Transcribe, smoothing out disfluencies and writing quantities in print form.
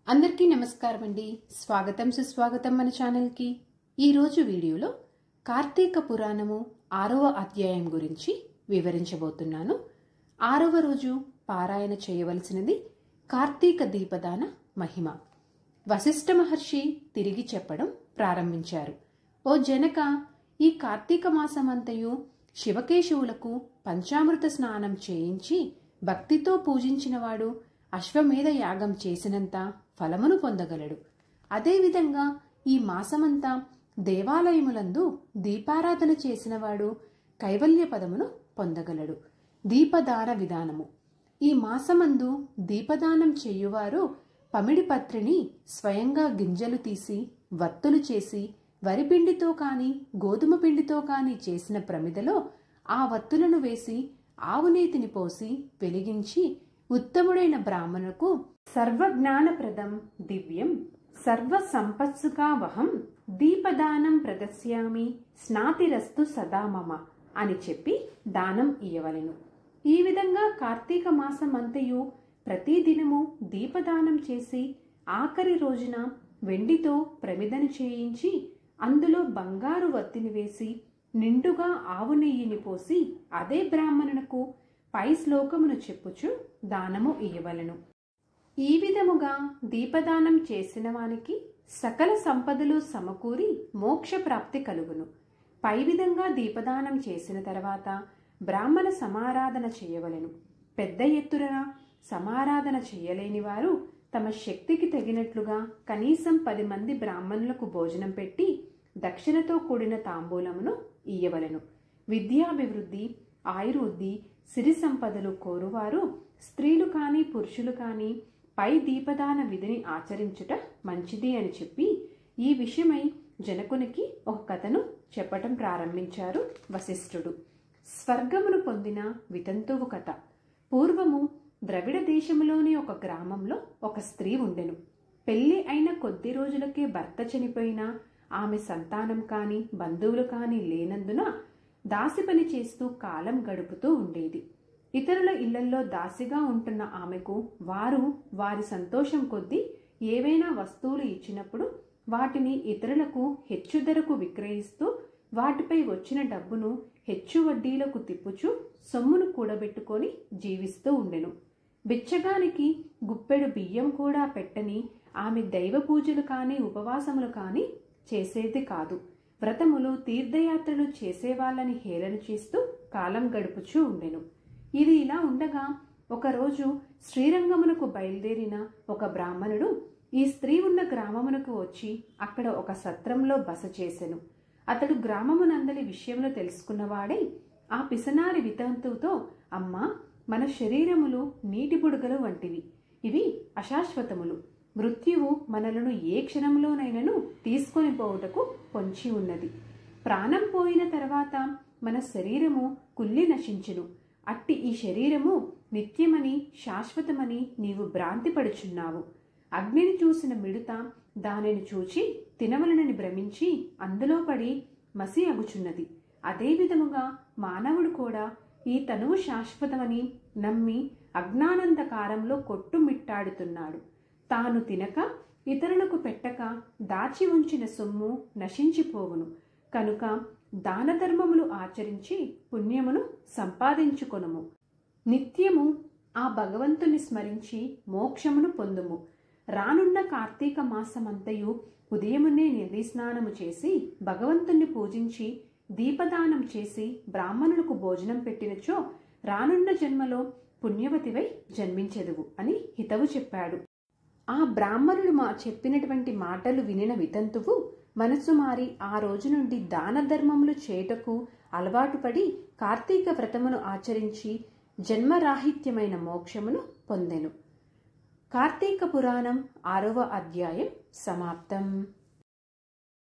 అందరికీ నమస్కారం అండి. స్వాగతం సుస్వాగతం మన ఛానల్కి. ఈరోజు వీడియోలో కార్తీక పురాణము 6వ అధ్యాయం గురించి వివరించబోతున్నాను. 6వ రోజు పారాయణ చేయవలసినది కార్తీక దీపదాన మహిమ. వశిష్ఠ మహర్షి తిరిగి చెప్పడం ప్రారంభించారు. ఓ జనక, ఈ కార్తీక మాసమంతయు శివకేశవులకు పంచామృత స్నానం చేయించి భక్తితో పూజించినవాడు అశ్వమేధ యాగం చేసినంత ఫలమును పొందగలడు. అదేవిధంగా ఈ మాసమంతా దేవాలయములందు దీపారాధన చేసినవాడు కైవల్య పదమును పొందగలడు. దీపదాన విధానము. ఈ మాసమందు దీపదానం చేయువారు పమిడి పత్రిని స్వయంగా గింజలు తీసి వత్తులు చేసి వరిపిండితో కాని గోధుమ పిండితో కాని చేసిన ప్రమిదలో ఆ వత్తులను వేసి ఆవునేతిని పోసి వెలిగించి ఉత్తముడైన బ్రాహ్మణుకు సర్వజ్ఞానప్రదం దివ్యం సర్వ సంపత్సుకావహం దీపదానం ప్రదస్యామి స్నాతిరస్తు సదా మమ అని చెప్పి దానం ఇయ్యవలెను. ఈ విధంగా కార్తీక మాసం అంతయు ప్రతిదినము దీపదానం చేసి ఆఖరి రోజున వెండితో ప్రమిదను చేయించి అందులో బంగారు వత్తిని వేసి నిండుగా ఆవు నెయ్యిని పోసి అదే బ్రాహ్మణునకు పై శ్లోకమును చెప్పుచు దానము ఇయ్యవలెను. ఈ విధముగా దీపదానం చేసిన వానికి సకల సంపదలు సమకూరి మోక్ష ప్రాప్తి కలుగును. పై విధంగా దీపదానం చేసిన తర్వాత బ్రాహ్మణ సమారాధన చేయవలెను. పెద్ద ఎత్తున సమారాధన చేయలేని వారు తమ శక్తికి తగినట్లుగా కనీసం 10 మంది బ్రాహ్మణులకు భోజనం పెట్టి దక్షిణతో కూడిన తాంబూలమును ఇయ్యవలెను. విద్యాభివృద్ధి, ఆయుర్వృద్ధి, సిరి సంపదలు కోరువారు స్త్రీలు కాని పురుషులు కాని పై దీపదాన విధిని ఆచరించుట మంచిది అని చెప్పి ఈ విషయమై జనకునికి ఒక కథను చెప్పటం ప్రారంభించారు వశిష్ఠుడు. స్వర్గమును పొందిన వితంతువు కథ. పూర్వము ద్రవిడ దేశములోని ఒక గ్రామంలో ఒక స్త్రీ ఉండెను. పెళ్లి అయిన కొద్ది రోజులకే భర్త చనిపోయినా ఆమె సంతానం కాని బంధువులు కాని లేనందున దాసి పని చేస్తూ కాలం గడుపుతూ ఉండేది. ఇతరుల ఇళ్లల్లో దాసిగా ఉంటున్న ఆమెకు వారు వారి సంతోషం కొద్దీ ఏవైనా వస్తువులు ఇచ్చినప్పుడు వాటిని ఇతరులకు హెచ్చు ధరకు విక్రయిస్తూ వాటిపై వచ్చిన డబ్బును హెచ్చు వడ్డీలకు తిప్పుచూ సొమ్మును కూడబెట్టుకొని జీవిస్తూ ఉండెను. బిచ్చగానికి గుప్పెడు బియ్యం కూడా పెట్టని ఆమె దైవ పూజలు కాని ఉపవాసములు కాని చేసేది కాదు. వ్రతములు తీర్థయాత్రలు చేసేవాళ్ళని హేళన చేస్తూ కాలం గడుపుచూ ఉండెను. ఇది ఇలా ఉండగా ఒకరోజు శ్రీరంగమునకు బయలుదేరిన ఒక బ్రాహ్మణుడు ఈ స్త్రీ ఉన్న గ్రామమునకు వచ్చి అక్కడ ఒక సత్రంలో బస చేసెను. అతడు గ్రామమునందలి విషయములు తెలుసుకున్నవాడై ఆ పిసనారి వితంతువుతో, అమ్మా, మన శరీరములు నీటి బుడగలు వంటివి. ఇవి అశాశ్వతములు. మృత్యువు మనలను ఏ క్షణంలోనైనను తీసుకొని పోవుటకు పొంచి ఉన్నది. ప్రాణం పోయిన తర్వాత మన శరీరము కుళ్ళి నశించును. అట్టి ఈ శరీరము నిత్యమని శాశ్వతమని నీవు భ్రాంతి పడుచున్నావు. అగ్నిని చూసిన మిడుత దానిని చూచి తినవలనని భ్రమించి అందులో పడి మసి అగుచున్నది. అదే విధముగా మానవుడు కూడా ఈ తనువు శాశ్వతమని నమ్మి అజ్ఞానందకారంలో కొట్టుమిట్టాడుతున్నాడు. తాను తినక ఇతరులకు పెట్టక దాచి ఉంచిన సొమ్ము నశించిపోవును. కనుక దాన ధర్మములు ఆచరించి పుణ్యమును సంపాదించుకొనుము. నిత్యము ఆ భగవంతుని స్మరించి మోక్షమును పొందుము. రానున్న కార్తీక మాసమంతయు ఉదయమునే నదీ స్నానము చేసి భగవంతుణ్ణి పూజించి దీపదానం చేసి బ్రాహ్మణులకు భోజనం పెట్టినచో రానున్న జన్మలో పుణ్యవతివై జన్మించెదువు అని హితవు చెప్పాడు. ఆ బ్రాహ్మణుడు చెప్పినటువంటి మాటలు వినిన వితంతువు మనసు మారి ఆ రోజు నుండి దాన ధర్మములు చేయుటకు అలవాటు పడి కార్తీక వ్రతమును ఆచరించి జన్మరాహిత్యమైన మోక్షమును పొందెను. కార్తీక పురాణం 6వ అధ్యాయం సమాప్తం.